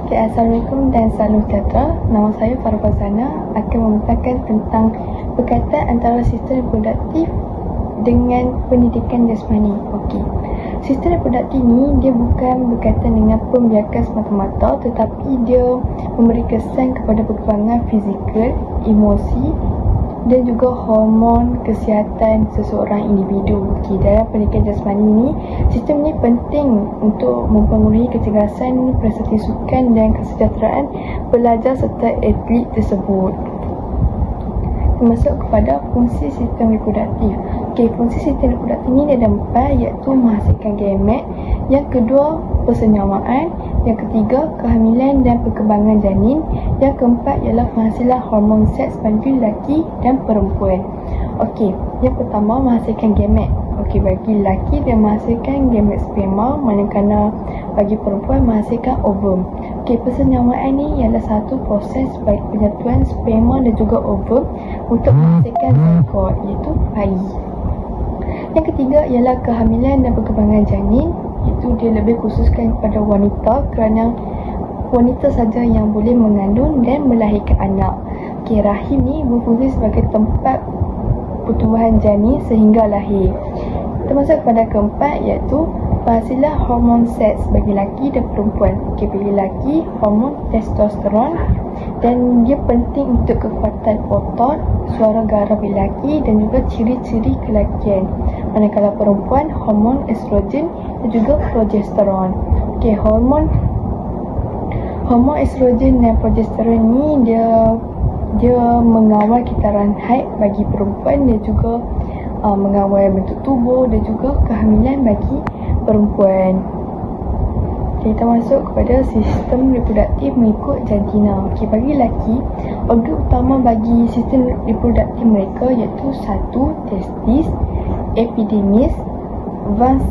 Okay, Assalamualaikum dan salam sejahtera. Nama saya Farah Fazana akan membicarakan tentang berkaitan antara sistem reproduktif dengan pendidikan jasmani. Okey. Sistem reproduktif ni dia bukan berkaitan dengan pembiakan semata-mata, tetapi dia memberi kesan kepada perkembangan fizikal, emosi dan juga hormon kesihatan seseorang individu. Okey, dalam pendidikan jasmani ni, sistem ni penting untuk mempengaruhi kecergasan, prestasi sukan dan kesejahteraan pelajar serta atlet tersebut. Masuk kepada fungsi sistem reproduktif. Okey, fungsi sistem reproduktif ni ada 4, iaitu menghasilkan gamet, yang kedua persenyawaan, yang ketiga kehamilan dan perkembangan janin, yang keempat ialah penghasilan hormon seks bagi lelaki dan perempuan. Okey, yang pertama menghasilkan gamet. Okey, bagi lelaki dia menghasilkan gamet sperma, manakala bagi perempuan menghasilkan ovum. Okey, persenyawaan ni ialah satu proses baik penyatuan sperma dan juga ovum untuk menghasilkan zygote, iaitu bayi. Yang ketiga ialah kehamilan dan perkembangan janin, iaitu dia lebih khususkan kepada wanita kerana wanita saja yang boleh mengandung dan melahirkan anak. Okey, rahim ni berfungsi sebagai tempat pertumbuhan janin sehingga lahir. Termasuk pada keempat iaitu penghasilan hormon seks bagi lelaki dan perempuan. Okey, bagi lelaki hormon testosteron dan dia penting untuk kekuatan otot, suara garang bagi lelaki dan juga ciri-ciri kelakian. Manakala perempuan hormon estrogen dan juga progesteron. Okey, hormon estrogen dan progesteron ni dia mengawal kitaran haid bagi perempuan dan juga mengawal bentuk tubuh dan juga kehamilan bagi perempuan. Kita masuk kepada sistem reproduktif mengikut jantina. Okey, bagi lelaki, organ utama bagi sistem reproduktif mereka iaitu 1. Testis, epidimis, vas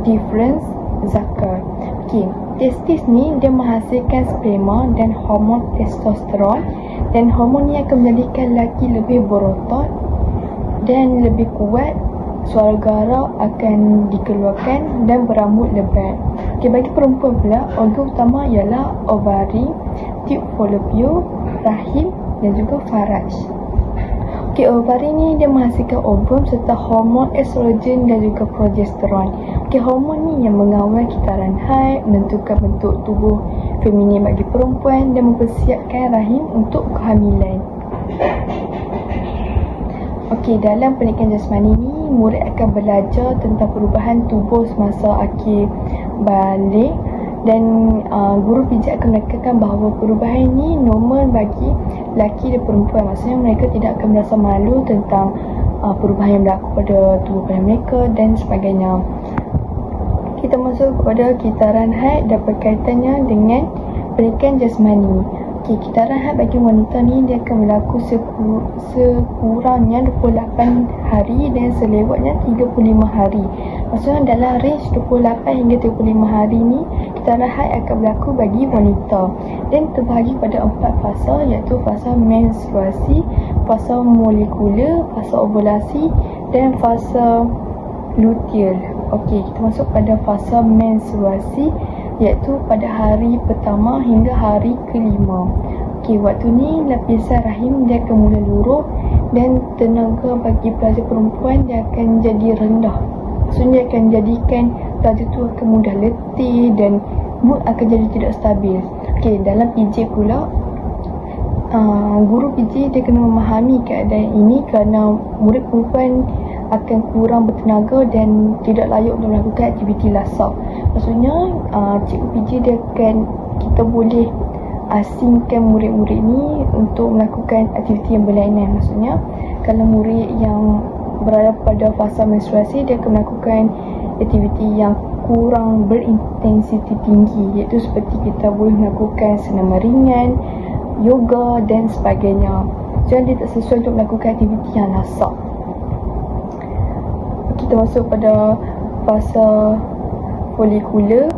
deferens, zakar. Okey, testis ni dia menghasilkan sperma dan hormon testosteron, dan hormon ni akan menjadikan lelaki lebih berotot dan lebih kuat, suara garang akan dikeluarkan dan berambut lebat. Okey, bagi perempuan pula, organ utama ialah ovari, tube fallopian, rahim dan juga faraj. Okey, ovari ni dia menghasilkan ovum serta hormon estrogen dan juga progesteron. Okey, hormon ni yang mengawal kitaran haid, menentukan bentuk tubuh feminin bagi perempuan dan mempersiapkan rahim untuk kehamilan. Okey, dalam pendidikan jasmani ni, murid akan belajar tentang perubahan tubuh semasa akhir balik, dan guru pijat akan menekankan bahawa perubahan ini normal bagi lelaki dan perempuan. Maksudnya mereka tidak akan merasa malu tentang perubahan yang berlaku pada tubuh pada mereka dan sebagainya. Kita masuk kepada kitaran haid dan berkaitannya dengan pendidikan jasmani. Okey, kitaran haid bagi wanita ni dia akan berlaku sekurangnya 28 hari dan selewatnya 35 hari. Maksudnya dalam range 28 hingga 35 hari ni, kitaran haid akan berlaku bagi wanita dan terbahagi pada 4 fasa, iaitu fasa menstruasi, fasa molekular, fasa ovulasi dan fasa luteal. Okey, kita masuk pada fasa menstruasi, iaitu pada hari pertama hingga hari kelima. Okey, waktu ni lapisan rahim dia akan mula luruh dan tenaga bagi pelajar perempuan dia akan jadi rendah. Maksudnya akan jadikan pelajar tu akan mudah letih dan mood akan jadi tidak stabil. Okey, dalam PJ pula, guru PJ dia kena memahami keadaan ini kerana murid perempuan akan kurang bertenaga dan tidak layak untuk melakukan aktiviti lasak. Maksudnya cikgu PJ dia akan, kita boleh asingkan murid-murid ni untuk melakukan aktiviti yang berlainan. Maksudnya kalau murid yang berada pada fasa menstruasi, dia akan melakukan aktiviti yang kurang berintensiti tinggi, iaitu seperti kita boleh melakukan senaman ringan, yoga dan sebagainya. Jadi dia tak sesuai untuk melakukan aktiviti yang lasak. Kita masuk pada fasa folikular.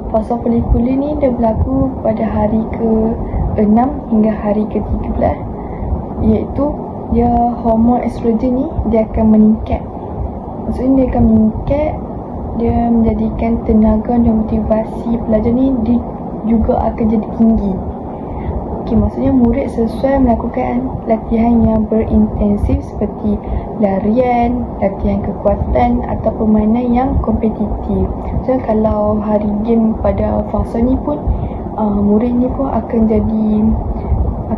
Fasa folikular ni dia berlaku pada hari ke-6 hingga hari ke-13, iaitu dia hormon estrogen ni dia akan meningkat. Maksudnya dia akan meningkat, dia menjadikan tenaga dan motivasi pelajar ni juga akan jadi tinggi. Maksudnya murid sesuai melakukan latihan yang berintensif seperti larian, latihan kekuatan atau permainan yang kompetitif. So kalau hari game pada fasa ni pun murid ni pun akan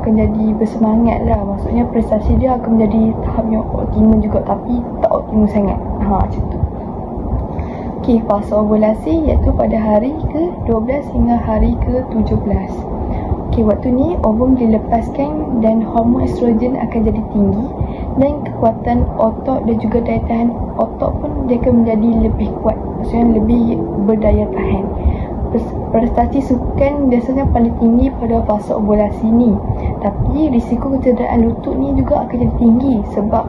jadi bersemangat lah. Maksudnya prestasi dia akan menjadi tahap yang optimum juga, tapi tak optimum sangat. Macam tu. Fasa ovulasi iaitu pada hari ke-12 hingga hari ke-17. Waktu ni ovum dilepaskan dan hormon estrogen akan jadi tinggi dan kekuatan otot dan juga daya tahan otot pun dia akan menjadi lebih kuat, maksudnya lebih berdaya tahan. Prestasi sukan biasanya paling tinggi pada fasa ovulasi ni, tapi risiko kecederaan lutut ni juga akan jadi tinggi sebab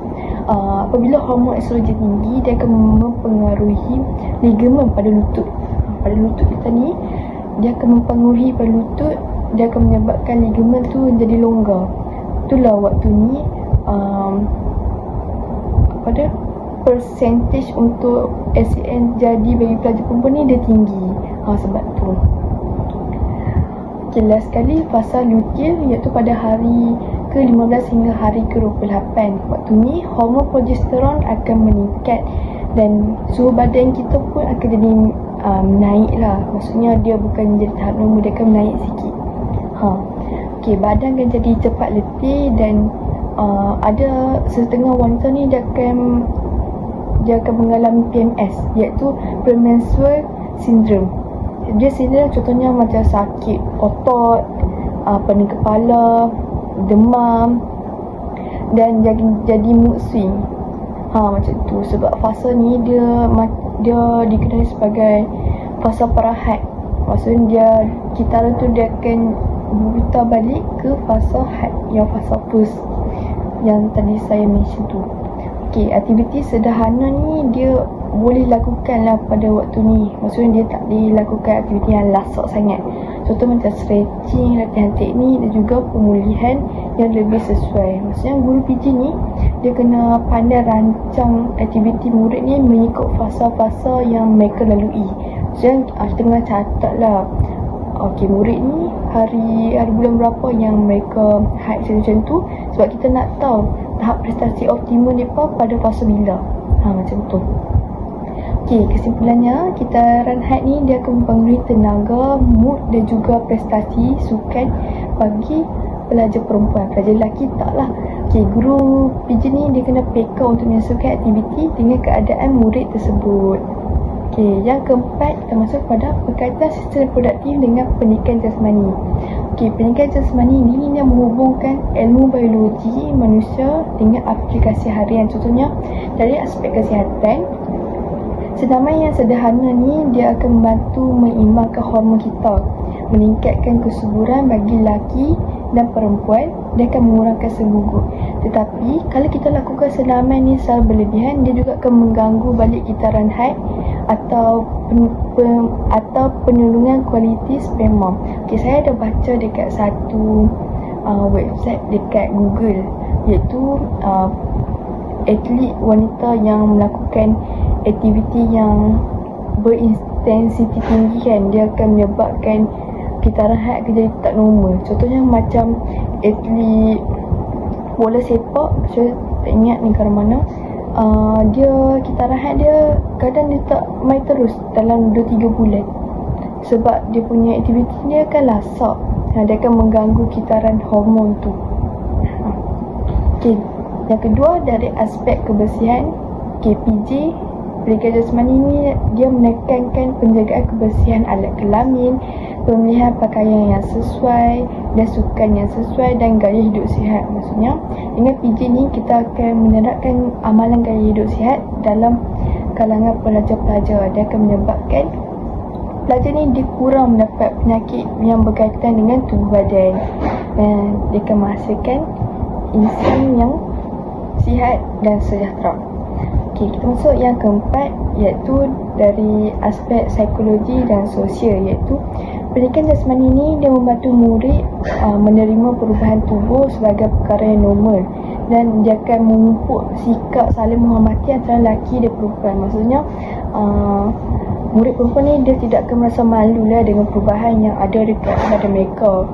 apabila hormon estrogen tinggi, dia akan mempengaruhi ligamen pada lutut. Pada lutut kita ni, dia akan mempengaruhi pada lutut, dia akan menyebabkan ligamen tu jadi longgar. Itulah waktu ni percentage untuk SCN jadi bagi pelajar perempuan ni dia tinggi. Sebab tu. Last sekali fasa luteal iaitu pada hari ke-15 hingga hari ke-28. Waktu ni hormon progesteron akan meningkat dan suhu badan kita pun akan jadi naik lah. Maksudnya dia bukan jadi tahap normal, dia akan naik sikit. Badan akan jadi cepat letih dan ada setengah wanita ni dia akan mengalami PMS iaitu premenstrual syndrome. Dia sendiri contohnya macam sakit otot, pening kepala, demam dan jadi mood swing. Macam tu. Sebab fasa ni dia dikenali sebagai fasa parahat. Maksudnya kitaran tu dia akan berputar balik ke fasa had, yang fasa first yang tadi saya mention tu. Aktiviti sederhana ni dia boleh lakukan lah pada waktu ni. Maksudnya dia tak boleh lakukan aktiviti yang lasak sangat. Contoh macam stretching, latihan teknik dan juga pemulihan yang lebih sesuai. Maksudnya guru PG ni dia kena pandai rancang aktiviti murid ni mengikut fasa-fasa yang mereka lalui. Maksudnya tengah catat lah, murid ni hari bulan berapa yang mereka haid macam tu, sebab kita nak tahu tahap prestasi optimum mereka pada fasa bila. Macam tu. Kesimpulannya, kitaran haid ni dia akan mempengaruhi tenaga, mood dan juga prestasi sukan bagi pelajar perempuan. Pelajar lelaki taklah. Guru PJ ni dia kena peka untuk menyesuaikan aktiviti dengan keadaan murid tersebut. Yang keempat, kita masuk pada berkaitan sistem reproduktif dengan pendidikan jasmani. Pendidikan jasmani ni yang menghubungkan ilmu biologi manusia dengan aplikasi harian. Contohnya dari aspek kesihatan, senaman yang sederhana ni dia akan membantu mengimbangkan hormon kita, meningkatkan kesuburan bagi lelaki dan perempuan, dia akan mengurangkan segugur. Tetapi kalau kita lakukan senaman ni secara berlebihan, dia juga akan mengganggu balik kitaran haid atau penurunan kualiti sperma. Saya ada baca dekat satu website dekat Google, iaitu atlet wanita yang melakukan aktiviti yang berintensiti tinggi kan, dia akan menyebabkan kitaran haid akan jadi tak normal. Contohnya macam atlet bola sepak, saya tak ingat negara mana, dia kitaran haid dia kadang dia tak main terus dalam 2-3 bulan sebab dia punya aktiviti dia akan lasak. Dia akan mengganggu kitaran hormon tu. Yang kedua, dari aspek kebersihan, PJ pendidikan jasmani ni dia menekankan penjagaan kebersihan alat kelamin, pemilihan pakaian yang sesuai dan sukan yang sesuai dan gaya hidup sihat. Maksudnya dengan PJ ni kita akan menerapkan amalan gaya hidup sihat dalam kalangan pelajar-pelajar. Dia akan menyebabkan pelajar ni dia kurang mendapat penyakit yang berkaitan dengan tubuh badan dan dia akan menghasilkan insan yang sihat dan sejahtera. Kita masuk yang keempat, iaitu dari aspek psikologi dan sosial, iaitu pendidikan jasmani ni dia membantu murid menerima perubahan tubuh sebagai perkara yang normal dan dia akan memupuk sikap saling menghormati antara lelaki dan perempuan. Maksudnya murid perempuan ni dia tidak akan merasa malu lah dengan perubahan yang ada dekat pada mereka.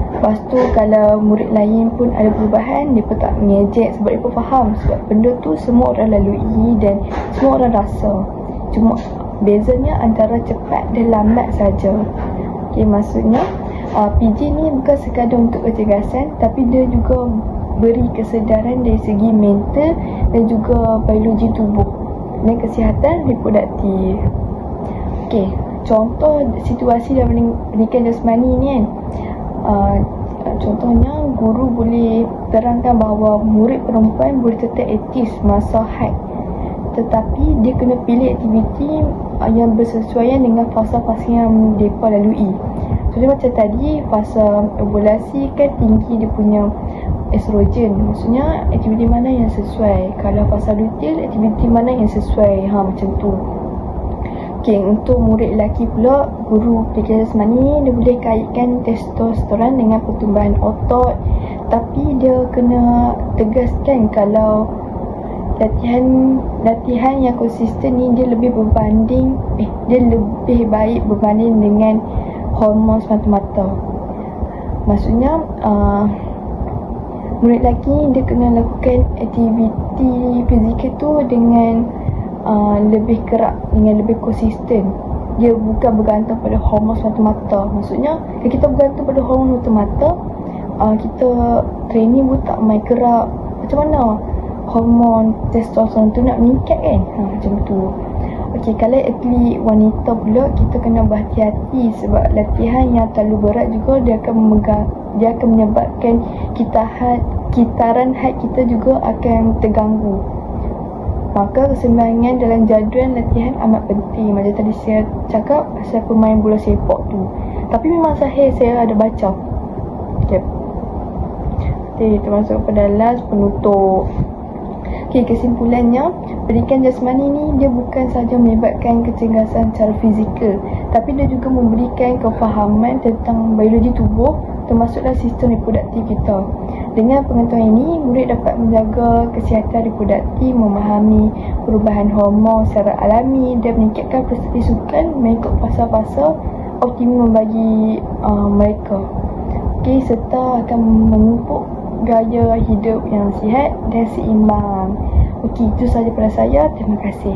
Lepas tu kalau murid lain pun ada perubahan, dia pun tak mengejek sebab dia pun faham sebab benda tu semua orang lalui dan semua orang rasa. Cuma bezanya antara cepat dan lambat saja. Okay, maksudnya PJ ni bukan sekadar untuk kecergasan, tapi dia juga beri kesedaran dari segi mental dan juga biologi tubuh dan kesihatan reproduktif. Okay, contoh situasi dalam pendidikan jasmani ni kan. Contohnya guru boleh terangkan bahawa murid perempuan boleh tetap aktif masa haid, tetapi dia kena pilih aktiviti yang bersesuaian dengan fasa-fasa yang mereka lalui. Jadi macam tadi, fasa ovulasi kan tinggi dia punya estrogen. Maksudnya aktiviti mana yang sesuai. Kalau fasa luteal, aktiviti mana yang sesuai. Macam tu. Okay, untuk murid lelaki pula, guru pendidikan jasmani dia boleh kaitkan testosteron dengan pertumbuhan otot, tapi dia kena tegaskan kalau latihan yang konsisten ni dia lebih baik berbanding dengan hormon semata-mata. Maksudnya murid lelaki dia kena lakukan aktiviti fizikal tu dengan lebih gerak, dengan lebih konsisten. Dia bukan bergantung pada hormon semata-mata. Maksudnya kalau kita bergantung pada hormon semata-mata, kita training pun tak main gerak. Macam mana hormon testosteron tu nak meningkat kan? Macam tu. Okey, kalau atlet wanita pula, kita kena berhati-hati sebab latihan yang terlalu berat juga dia akan menyebabkan kitaran haid kita juga akan terganggu. Maka keseimbangan dalam jadual latihan amat penting. Macam tadi saya cakap pasal pemain bola sepak tu. Tapi memang sahih saya ada baca. Okay, termasuk pada last penutup. Okay, kesimpulannya, pendidikan jasmani ni dia bukan sahaja menyebabkan kecergasan secara fizikal, tapi dia juga memberikan kefahaman tentang biologi tubuh, termasuklah sistem reproduktif kita. Dengan pengetahuan ini, murid dapat menjaga kesihatan reproduktif, memahami perubahan hormon secara alami dan meningkatkan prestasi sukan mengikut fasa-fasa optimum bagi mereka. Okay, serta akan memupuk gaya hidup yang sihat dan seimbang. Okey, itu sahaja pada saya. Terima kasih.